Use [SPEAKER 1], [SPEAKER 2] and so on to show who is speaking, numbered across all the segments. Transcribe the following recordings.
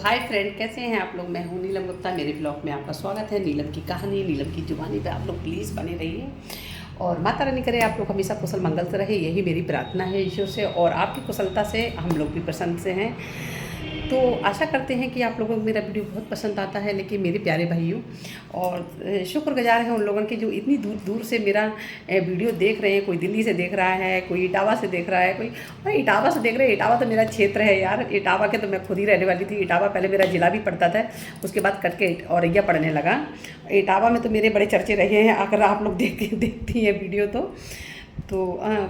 [SPEAKER 1] Hi friend, कैसे हैं आप लोग। मैं हूं नीलम गुप्ता। मेरे ब्लॉग में आपका स्वागत है। नीलम की कहानी, नीलम की जुबानी पे आप लोग प्लीज़ बने रहिए और माता रानी करे आप लोग हमेशा कुशल मंगल से रहे, यही मेरी प्रार्थना है ईश्वर से। और आपकी कुशलता से हम लोग भी प्रसन्न से हैं। तो आशा करते हैं कि आप लोगों को मेरा वीडियो बहुत पसंद आता है। लेकिन मेरे प्यारे भाइयों और शुक्रगुजार हैं उन लोगों के जो इतनी दूर दूर से मेरा वीडियो देख रहे हैं। कोई दिल्ली से देख रहा है, कोई इटावा से देख रहा है, कोई भाई इटावा से देख रहे हैं। इटावा तो मेरा क्षेत्र है यार। इटावा के तो मैं खुद ही रहने वाली थी। इटावा पहले मेरा जिला भी पड़ता था, उसके बाद कट के औरैया पढ़ने लगा। इटावा में तो मेरे बड़े चर्चे रहे हैं। अगर आप लोग देखती हैं वीडियो तो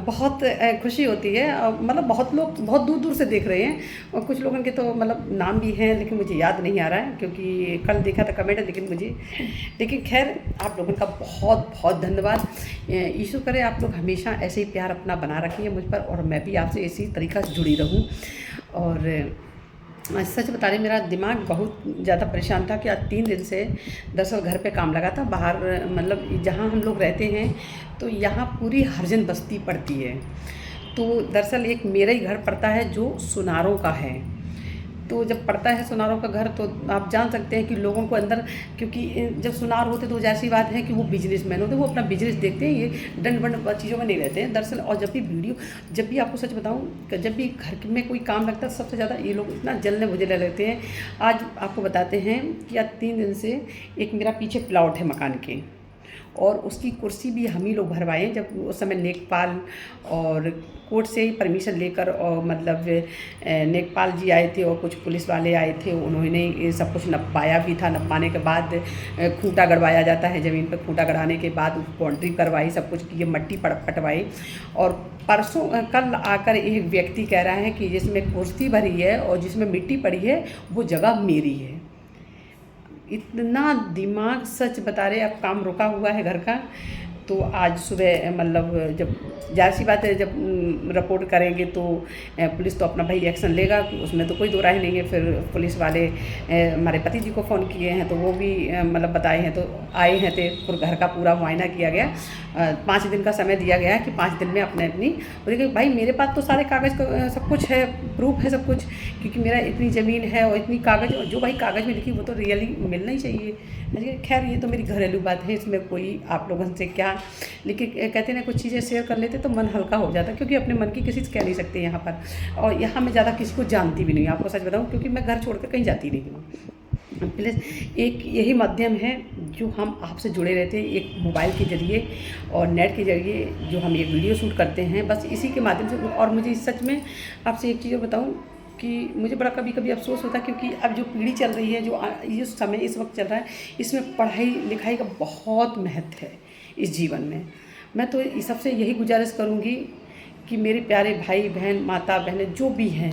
[SPEAKER 1] बहुत खुशी होती है। मतलब बहुत लोग बहुत दूर दूर से देख रहे हैं और कुछ लोगों के तो मतलब नाम भी हैं, लेकिन मुझे याद नहीं आ रहा है क्योंकि कल देखा था कमेंट, लेकिन खैर आप लोगों का बहुत बहुत धन्यवाद। ईश्वर करे आप लोग हमेशा ऐसे ही प्यार अपना बना रखिए मुझ पर और मैं भी आपसे इसी तरीक़ा से जुड़ी रहूँ। और सच बता रही मेरा दिमाग बहुत ज़्यादा परेशान था कि आज 3 दिन से दरअसल घर पे काम लगा था। बाहर मतलब जहाँ हम लोग रहते हैं तो यहाँ पूरी हरिजन बस्ती पड़ती है। तो दरअसल एक मेरा ही घर पड़ता है जो सुनारों का है। तो जब पड़ता है सुनारों का घर तो आप जान सकते हैं कि लोगों को अंदर, क्योंकि जब सुनार होते तो जैसी बात है कि वो बिजनेसमैन होते हैं, वो अपना बिजनेस देखते हैं, ये दंड बंड चीज़ों में नहीं रहते हैं दरअसल। और जब भी आपको सच बताऊं, जब भी घर में कोई काम लगता है सबसे ज़्यादा ये लोग इतना जलने बुझने लगते हैं। आज आपको बताते हैं कि आज 3 दिन से एक मेरा पीछे प्लॉट है मकान के और उसकी कुर्सी भी हम ही लोग भरवाए। जब उस समय लेखपाल और कोर्ट से ही परमिशन लेकर और मतलब लेखपाल जी आए थे और कुछ पुलिस वाले आए थे, उन्होंने ये सब कुछ नपाया भी था। नपाने के बाद खूंटा गड़वाया जाता है, ज़मीन पर खूंटा गड़ाने के बाद बाउंड्री करवाई, सब कुछ की मट्टी पटवाई। और परसों कल आकर एक व्यक्ति कह रहा है कि जिसमें कुर्सी भरी है और जिसमें मिट्टी पड़ी है वो जगह मेरी है। इतना दिमाग, सच बता रहे, अब काम रुका हुआ है घर का। तो आज सुबह मतलब जब जाहिर सी बात है जब रिपोर्ट करेंगे तो पुलिस तो अपना भाई एक्शन लेगा, उसमें तो कोई दो राय नहीं है। फिर पुलिस वाले हमारे पति जी को फ़ोन किए हैं तो वो भी मतलब बताए हैं, तो आए हैं थे। फिर घर का पूरा मुआयना किया गया। 5 दिन का समय दिया गया है कि 5 दिन में अपनी देखिए भाई मेरे पास तो सारे कागज़ सब कुछ है, प्रूफ है सब कुछ, क्योंकि मेरा इतनी ज़मीन है और इतनी कागज़, जो भाई कागज़ में लिखी वो तो रियली मिलना ही चाहिए। लेकिन खैर ये तो मेरी घरेलू बात है, इसमें कोई आप लोगों से क्या। लेकिन कहते हैं ना कुछ चीज़ें शेयर कर लेते तो मन हल्का हो जाता, क्योंकि अपने मन की किसी से कह नहीं सकते यहाँ पर। और यहाँ मैं ज़्यादा किसी को जानती भी नहीं, आपको सच बताऊँ, क्योंकि मैं घर छोड़ कर कहीं जाती नहीं हूँ। प्लीज़ एक यही माध्यम है जो हम आपसे जुड़े रहते हैं, एक मोबाइल के ज़रिए और नेट के ज़रिए जो हम एक वीडियो शूट करते हैं, बस इसी के माध्यम से। और मुझे सच में आपसे एक चीज़ बताऊँ कि मुझे बड़ा कभी कभी अफसोस होता है, क्योंकि अब जो पीढ़ी चल रही है, जो ये समय इस वक्त चल रहा है, इसमें पढ़ाई लिखाई का बहुत महत्व है इस जीवन में। मैं तो सबसे यही गुजारिश करूँगी कि मेरे प्यारे भाई बहन, माता बहनें जो भी हैं,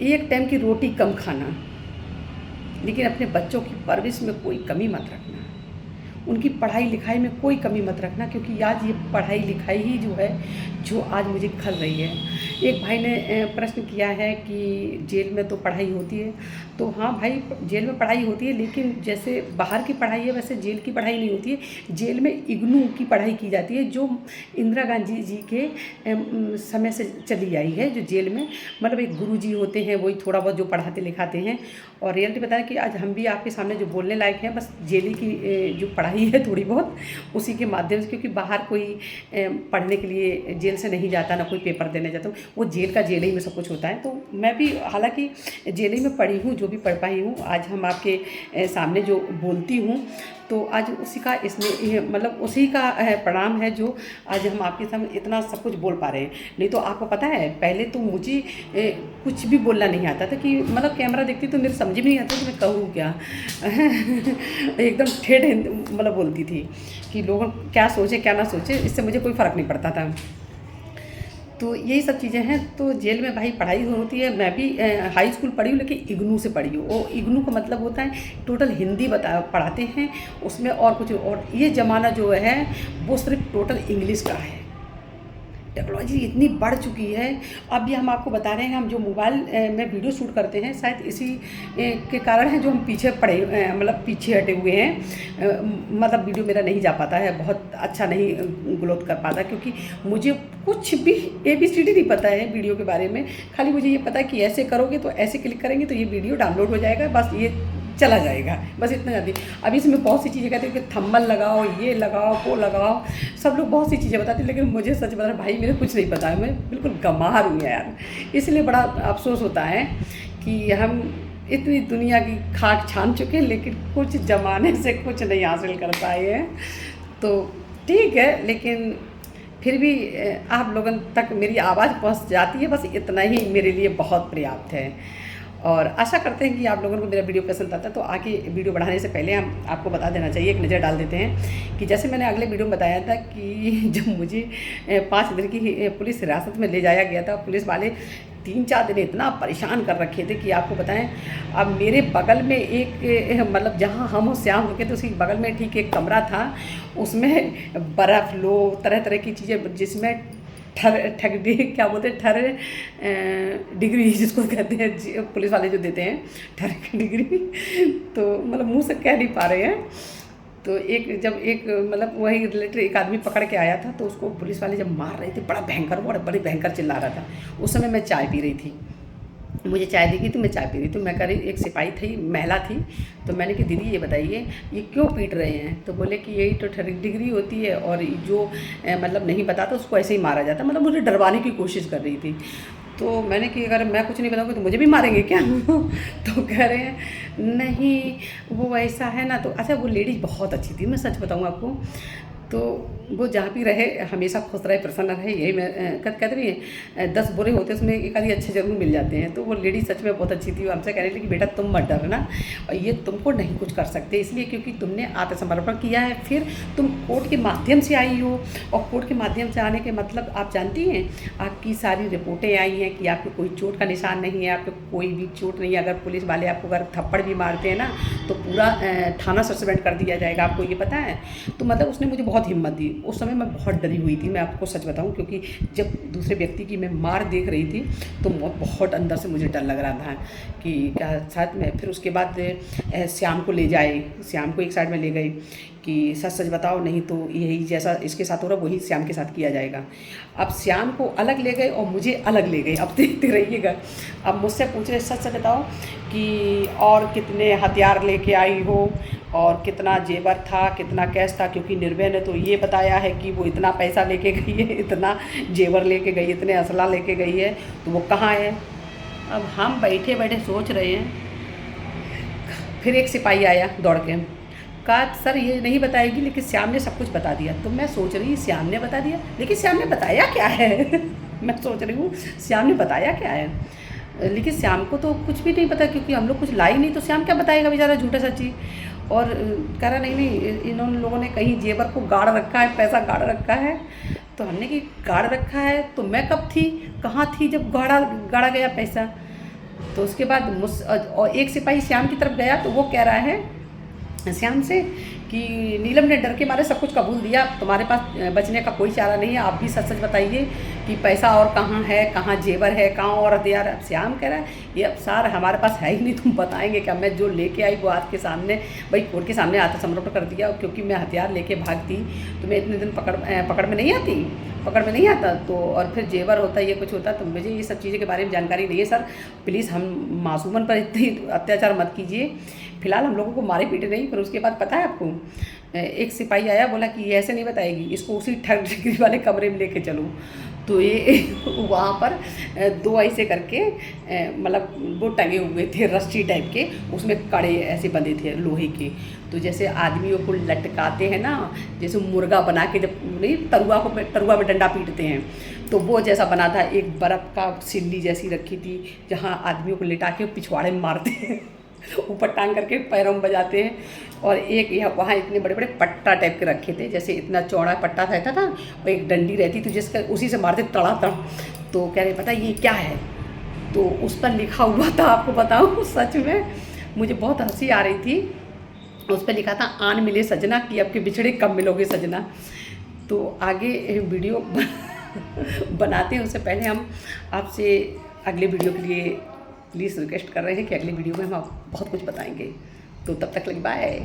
[SPEAKER 1] एक टाइम की रोटी कम खाना, लेकिन अपने बच्चों की परवरिश में कोई कमी मत रखना, उनकी पढ़ाई लिखाई में कोई कमी मत रखना, क्योंकि आज ये पढ़ाई लिखाई ही जो है जो आज मुझे खल रही है। एक भाई ने प्रश्न किया है कि जेल में तो पढ़ाई होती है, तो हाँ भाई जेल में पढ़ाई होती है, लेकिन जैसे बाहर की पढ़ाई है वैसे जेल की पढ़ाई नहीं होती है। जेल में इग्नू की पढ़ाई की जाती है, जो इंदिरा गांधी जी के समय से चली आई है। जो जेल में मतलब एक गुरुजी होते हैं, वही थोड़ा बहुत जो पढ़ाते लिखाते हैं। और रियलिटी बताएं कि आज हम भी आपके सामने जो बोलने लायक हैं, बस जेल की जो पढ़ाई है थोड़ी बहुत उसी के माध्यम से, क्योंकि बाहर कोई पढ़ने के लिए जेल से नहीं जाता, ना कोई पेपर देने जाता, वो जेल का जेल ही में सब कुछ होता है। तो मैं भी हालांकि जेल ही में पढ़ी हूँ, जो भी पढ़ पाई हूँ, आज हम आपके सामने जो बोलती हूँ तो आज उसी का इसमें मतलब उसी का परिणाम है जो आज हम आपके सामने इतना सब कुछ बोल पा रहे हैं। नहीं तो आपको पता है पहले तो मुझे कुछ भी बोलना नहीं आता था, कि मतलब कैमरा देखती तो मेरे समझ में नहीं आता कि मैं कहूँ क्या। एकदम ठेठ मतलब बोलती थी कि लोग क्या सोचे क्या ना सोचे, इससे मुझे कोई फ़र्क नहीं पड़ता था। तो यही सब चीज़ें हैं। तो जेल में भाई पढ़ाई होती है। मैं भी हाई स्कूल पढ़ी हूँ, लेकिन इग्नू से पढ़ी हूँ। वो इग्नू का मतलब होता है टोटल हिंदी पढ़ाते हैं उसमें, और कुछ। और ये ज़माना जो है वो सिर्फ टोटल इंग्लिश का है। टेक्नोलॉजी इतनी बढ़ चुकी है। अब भी हम आपको बता रहे हैं, हम जो मोबाइल में वीडियो शूट करते हैं शायद इसी के कारण है जो हम पीछे पड़े, मतलब पीछे हटे हुए हैं। मतलब वीडियो मेरा नहीं जा पाता है, बहुत अच्छा नहीं ग्रोथ कर पाता, क्योंकि मुझे कुछ भी ABCD नहीं पता है वीडियो के बारे में। खाली मुझे ये पता है कि ऐसे करोगे तो ऐसे क्लिक करेंगे तो ये वीडियो डाउनलोड हो जाएगा, बस ये चला जाएगा, बस इतना जानती। अब इसमें बहुत सी चीज़ें कहते हैं कि थंबनेल लगाओ, ये लगाओ, वो लगाओ, सब लोग बहुत सी चीज़ें बताते हैं, लेकिन मुझे सच बता भाई मेरे कुछ नहीं पता है, मैं बिल्कुल गंवार हूँ यार। इसलिए बड़ा अफसोस होता है कि हम इतनी दुनिया की खाक छान चुके हैं, लेकिन कुछ ज़माने से कुछ नहीं हासिल कर पाए हैं। तो ठीक है, लेकिन फिर भी आप लोगों तक मेरी आवाज़ पहुंच जाती है, बस इतना ही मेरे लिए बहुत पर्याप्त है। और आशा करते हैं कि आप लोगों को मेरा वीडियो पसंद आता है। तो आगे वीडियो बढ़ाने से पहले हम आपको बता देना चाहिए, एक नज़र डाल देते हैं कि जैसे मैंने अगले वीडियो में बताया था कि जब मुझे 5 दिन की पुलिस हिरासत में ले जाया गया था, पुलिस वाले 3-4 दिन इतना परेशान कर रखे थे कि आपको बताएं। अब मेरे बगल में एक मतलब जहाँ हम श्याम रुके थे उसके बगल में ठीक एक कमरा था, उसमें बर्फ़ लो, तरह तरह की चीज़ें, जिसमें क्या बोलते हैं, डिग्री जिसको कहते हैं पुलिस वाले जो देते हैं, डिग्री, तो मतलब मुंह से कह नहीं पा रहे हैं। तो जब मतलब वही रिलेटेड एक आदमी पकड़ के आया था, तो उसको पुलिस वाले जब मार रहे थे, बड़ी भयंकर चिल्ला रहा था। उस समय मैं चाय पी रही थी, मुझे चाय दी गई तो मैं चाय पी रही थी। मैं कह रही, एक सिपाही थी, महिला थी, तो मैंने कि दीदी ये बताइए ये क्यों पीट रहे हैं? तो बोले कि यही तो डिग्री होती है, और जो मतलब नहीं बताता उसको ऐसे ही मारा जाता। मतलब मुझे डरवाने की कोशिश कर रही थी। तो मैंने कि अगर मैं कुछ नहीं बताऊँगी तो मुझे भी मारेंगे क्या? तो कह रहे हैं नहीं वो ऐसा है ना। तो अच्छा, वो लेडीज़ बहुत अच्छी थी, मैं सच बताऊँ आपको। तो वो जहाँ भी रहे हमेशा खुश रहे, प्रसन्न रहे, यही मैं कहते नहीं है 10 बुरे होते उसमें एक आधी अच्छे जरूर मिल जाते हैं। तो वो लेडी सच में बहुत अच्छी थी। वो हमसे कह रही थी कि बेटा तुम मत डरना, और ये तुमको नहीं कुछ कर सकते, इसलिए क्योंकि तुमने आत्मसमर्पण किया है, फिर तुम कोर्ट के माध्यम से आई हो। और कोर्ट के माध्यम से आने के मतलब आप जानती हैं, आपकी सारी रिपोर्टें आई हैं कि आपको कोई चोट का निशान नहीं है, आपको कोई भी चोट नहीं है। अगर पुलिस वाले आपको अगर थप्पड़ भी मारते हैं ना, तो पूरा थाना सस्पेंड कर दिया जाएगा, आपको ये पता है? तो मतलब उसने मुझे बहुत हिम्मत दी। उस समय मैं बहुत डरी हुई थी, मैं आपको सच बताऊं, क्योंकि जब दूसरे व्यक्ति की मैं मार देख रही थी तो बहुत अंदर से मुझे डर लग रहा था कि क्या साथ में। फिर उसके बाद श्याम को ले जाए, श्याम को एक साइड में ले गई कि सच सच बताओ, नहीं तो यही जैसा इसके साथ हो रहा वही श्याम के साथ किया जाएगा। अब श्याम को अलग ले गए और मुझे अलग ले गए। अब देखते रहिएगा। अब मुझसे पूछ रहे सच सच बताओ कि और कितने हथियार लेके आई हो, और कितना जेवर था, कितना कैश था, क्योंकि निर्भय ने तो ये बताया है कि वो इतना पैसा लेके गई है, इतना जेवर लेके गई, इतने असला लेके गई है, तो वो कहाँ है? अब हम बैठे बैठे सोच रहे हैं। फिर एक सिपाही आया दौड़ के, कहा सर ये नहीं बताएगी, लेकिन श्याम ने सब कुछ बता दिया। तो मैं सोच रही श्याम ने बता दिया, लेकिन श्याम ने बताया क्या है? मैं सोच रही हूँ श्याम ने बताया क्या है, लेकिन श्याम को तो कुछ भी नहीं पता, क्योंकि हम लोग कुछ लाई नहीं, तो श्याम क्या बताएगा बेचारा झूठा सच्ची। और कह रहा नहीं इन्होंने लोगों ने कहीं जेवर को गाड़ रखा है, पैसा गाड़ रखा है। तो हमने कि गाड़ रखा है तो मैं कब थी, कहाँ थी जब गाड़ा गया पैसा? तो उसके बाद और एक सिपाही श्याम की तरफ गया, तो वो कह रहा है श्याम से कि नीलम ने डर के मारे सब कुछ कबूल दिया, तुम्हारे पास बचने का कोई चारा नहीं है, आप भी सच सच बताइए कि पैसा और कहाँ है, कहाँ जेवर है, कहाँ और हथियार है। श्याम कह रहा है ये अब सार हमारे पास है ही नहीं, तुम बताएंगे क्या? मैं जो लेके आई वो आपके सामने, भाई कोर्ट के सामने आत्मसमर्पण कर दिया, क्योंकि मैं हथियार लेके भागती तो मैं इतने दिन पकड़ में नहीं आती, पकड़ में नहीं आता। तो और फिर जेवर होता, ये कुछ होता, तो मुझे ये सब चीज़ों के बारे में जानकारी नहीं है सर, प्लीज़ हम मासूमन पर इतनी अत्याचार मत कीजिए। फिलहाल हम लोगों को मारे पीटे नहीं, पर उसके बाद पता है आपको, एक सिपाही आया, बोला कि ये ऐसे नहीं बताएगी, इसको उसी डिग्री वाले कमरे में लेके चलो। तो ये वहाँ पर 2 ऐसे करके मतलब वो टंगे हुए थे रस्सी टाइप के, उसमें कड़े ऐसे बंधे थे लोहे के। तो जैसे आदमियों को लटकाते हैं ना, जैसे मुर्गा बना के, जब नहीं तरुआ में डंडा पीटते हैं, तो वो जैसा बना था। एक बर्फ़ का सिल्ली जैसी रखी थी, जहाँ आदमियों को लिटा के पिछवाड़े में मारते हैं, ऊपर टांग करके पैरों में बजाते हैं। और एक यहाँ वहाँ इतने बड़े बड़े पट्टा टाइप के रखे थे, जैसे इतना चौड़ा पट्टा रहता था, और एक डंडी रहती थी जिसका उसी से मारते तड़ा। तो कह रहे पता ये क्या है? तो उस पर लिखा हुआ था, आपको बताऊँ सच में मुझे बहुत हंसी आ रही थी। उस पर लिखा था आन मिले सजना, कि आपके बिछड़े कब मिलोगे सजना। तो आगे वीडियो बनाते हैं उससे पहले हम आपसे अगले वीडियो के लिए प्लीज़ रिक्वेस्ट कर रहे हैं कि अगले वीडियो में हम आप बहुत कुछ बताएंगे। तो तब तक लगे बाय।